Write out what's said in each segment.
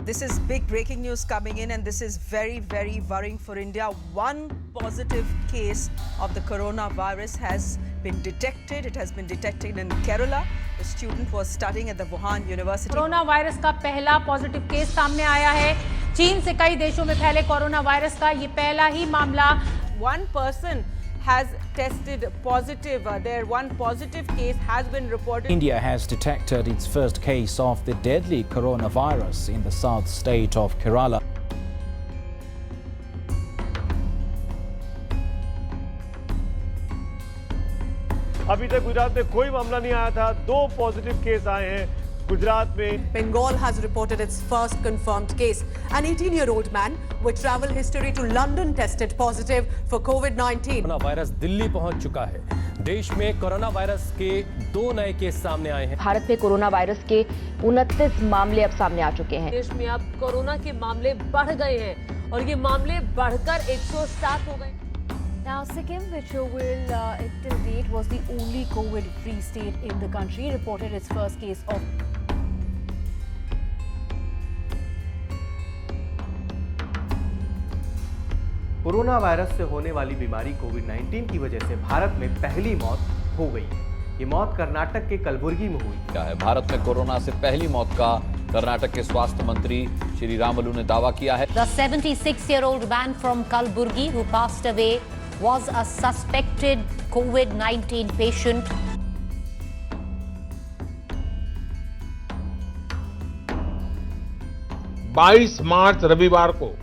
This is big breaking news coming in, and this is very, very worrying for India. One positive case of the coronavirus has been detected. It has been detected in Kerala. The student was studying at the Wuhan University. Corona virus का पहला positive case सामने आया है। चीन से कई देशों में फैले कोरोना वायरस का ये पहला ही मामला। One person has tested positive. One positive case has been reported. India has detected its first case of the deadly coronavirus in the south state of Kerala. अभी तक गुजरात में कोई मामला नहीं आया था। 2 पॉजिटिव केस आए हैं गुजरात में। Bengal has reported its first confirmed case. An 18-year-old man with travel history to London tested positive for COVID-19. Corona virus Delhi पहुंच चुका है। देश में कोरोना वायरस के 2 नए केस सामने आए हैं। भारत में कोरोना वायरस के 29 मामले अब सामने आ चुके हैं। देश में अब कोरोना के मामले बढ़ गए हैं और ये मामले बढ़कर 107 हो गए। Now, Sikkim, which will till date was the only COVID-free state in the country, reported its first case of corona virus से होने वाली बीमारी कोविड-19 की वजह से भारत में पहली मौत हो गई। ये मौत कर्नाटक के कलबुर्गी में हुई। क्या है भारत में कोरोना से पहली मौत का कर्नाटक के स्वास्थ्य मंत्री श्री रामुलु ने दावा किया है। The 76-year-old man from Kalburgi who passed away was a suspected COVID-19 patient. बाईस मार्च रविवार को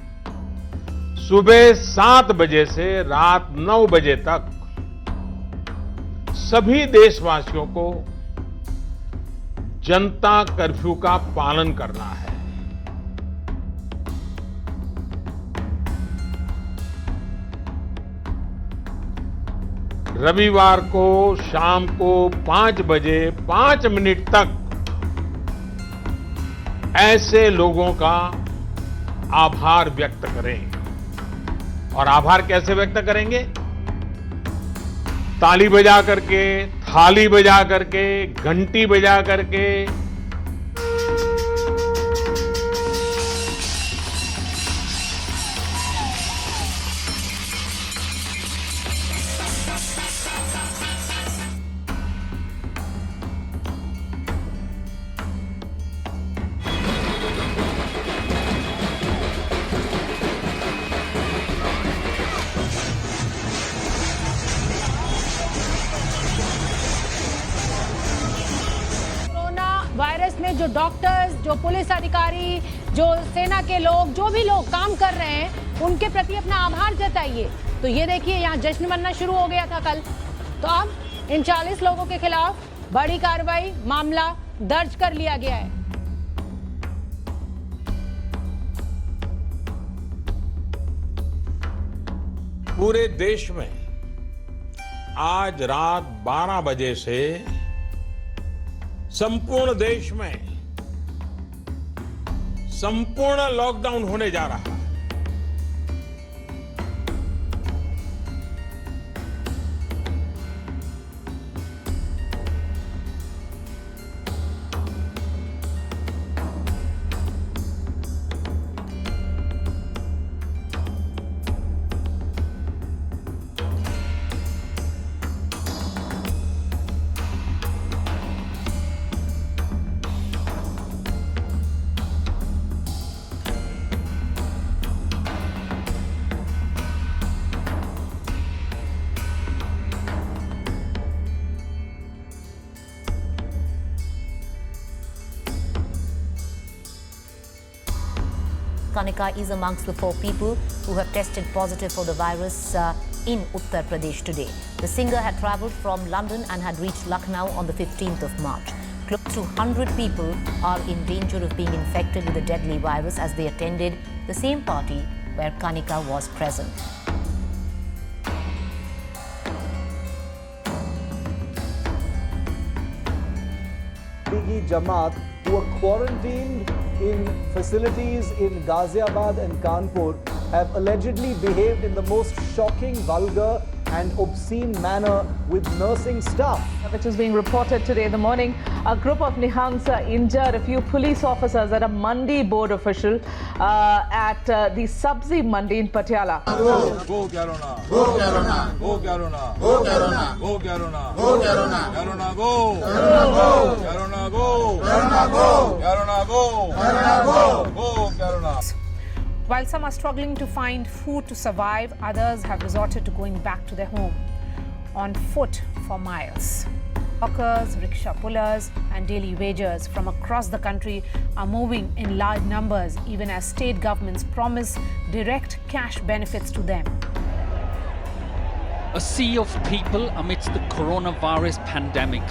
सुबह 7 बजे से रात 9 बजे तक सभी देशवासियों को जनता कर्फ्यू का पालन करना है। रविवार को शाम को 5 बजे 5 मिनट तक ऐसे लोगों का आभार व्यक्त करें। और आभार कैसे व्यक्त करेंगे? ताली बजा करके, थाली बजा करके, घंटी बजा करके। वायरस में जो डॉक्टर्स, जो पुलिस अधिकारी, जो सेना के लोग, जो भी लोग काम कर रहे हैं, उनके प्रति अपना आभार जताइए। तो ये देखिए, यहाँ जश्न मनाना शुरू हो गया था कल, तो अब इन 40 लोगों के खिलाफ बड़ी कार्रवाई, मामला दर्ज कर लिया गया है। पूरे देश में आज रात 12 बजे से संपूर्ण देश में संपूर्ण लॉकडाउन होने जा रहा है। Kanika is amongst the 4 people who have tested positive for the virus in Uttar Pradesh today. The singer had travelled from London and had reached Lucknow on the 15th of March. Close to 100 people are in danger of being infected with the deadly virus as they attended the same party where Kanika was present. Jamaat who are quarantined in facilities in Ghaziabad and Kanpur have allegedly behaved in the most shocking, vulgar and obscene manner with nursing staff. Which is being reported today in the morning. A group of Nihangs injured a few police officers at a Mandi board official at the Sabzi Mandi in Patiala. Go Carona! Go Carona! Go Carona! Go Carona! Go Carona! Go Carona! Carona go! Carona go! Carona go! Carona go! Carona go! Go Carona! While some are struggling to find food to survive, others have resorted to going back to their home on foot for miles. Hawkers, rickshaw pullers and daily wagers from across the country are moving in large numbers even as state governments promise direct cash benefits to them. A sea of people amidst the coronavirus pandemic.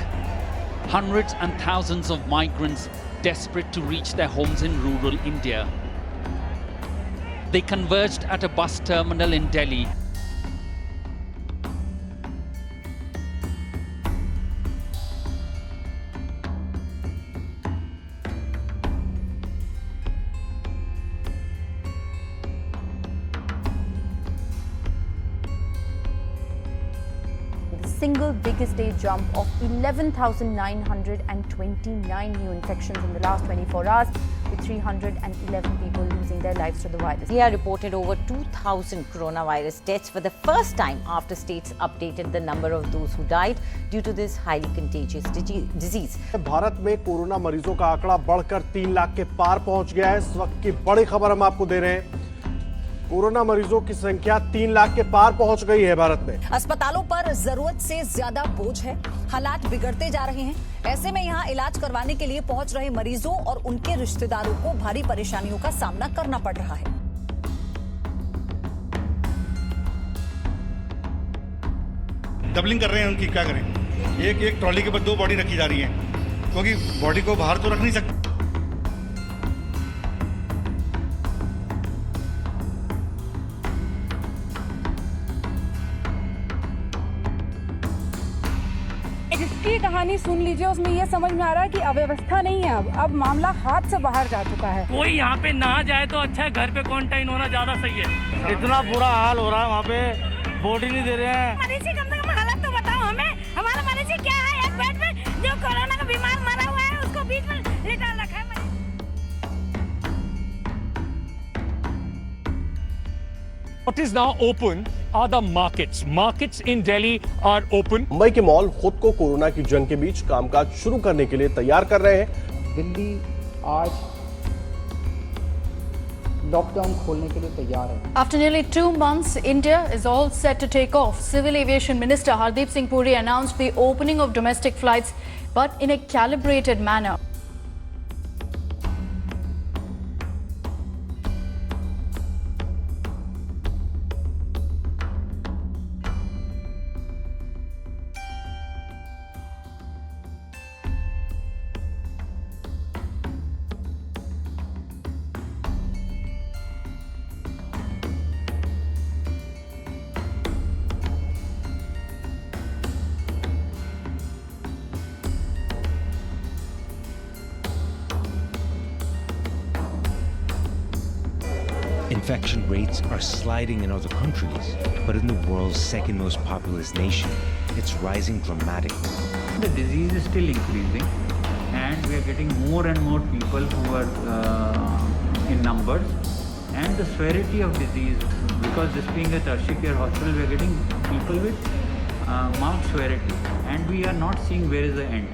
Hundreds and thousands of migrants desperate to reach their homes in rural India. They converged at a bus terminal in Delhi. The single biggest day jump of 11,929 new infections in the last 24 hours, with 311 people losing their lives to the virus. India reported over 2,000 coronavirus deaths for the first time after states updated the number of those who died due to this highly contagious disease. Bharat में corona मरीजों का आंकड़ा बढ़कर 3 लाख के पार पहुंच गया है। इस वक्त की बड़ी खबर हम आपको दे रहे हैं। कोरोना मरीजों की संख्या 3 लाख के पार पहुंच गई है भारत में। अस्पतालों पर जरूरत से ज्यादा बोझ है, हालात बिगड़ते जा रहे हैं। ऐसे में यहां इलाज करवाने के लिए पहुंच रहे मरीजों और उनके रिश्तेदारों को भारी परेशानियों का सामना करना पड़ रहा है। डबलिंग कर रहे हैं उनकी, क्या करें? एक ट्रॉली के ऊपर 2 बॉडी रखी जा रही है, क्योंकि बॉडी को बाहर तो रख नहीं सकते। जिसकी कहानी सुन लीजिए उसमें यह समझ में आ रहा है कि अव्यवस्था नहीं है, अब मामला हाथ से बाहर जा चुका है। कोई यहाँ पे ना जाए तो अच्छा है, घर पे क्वारंटाइन होना ज्यादा सही है। इतना बुरा हाल हो रहा है, वहाँ पे बॉडी नहीं दे रहे हैं। मरीजी कम से कम हालत तो बताओ हमें, हमारा मरीजी क्या है? एक बेड में जो कोरोना का बीमार मरा हुआ है उसको बीच में लेटा रखा है। What is now open are the markets. Markets in Delhi are open. Mumbai के मॉल खुद को कोरोना की जंग के बीच कामकाज शुरू करने के लिए तैयार कर रहे हैं। दिल्ली आज लॉकडाउन खोलने के लिए तैयार है। After nearly 2 months, India is all set to take off. Civil Aviation Minister Hardeep Singh Puri announced the opening of domestic flights, but in a calibrated manner. Infection rates are sliding in other countries, but in the world's second most populous nation, it's rising dramatically. The disease is still increasing, and we are getting more and more people who are in numbers, and the severity of disease, because this being a tertiary care hospital, we are getting people with marked severity, and we are not seeing where is the end.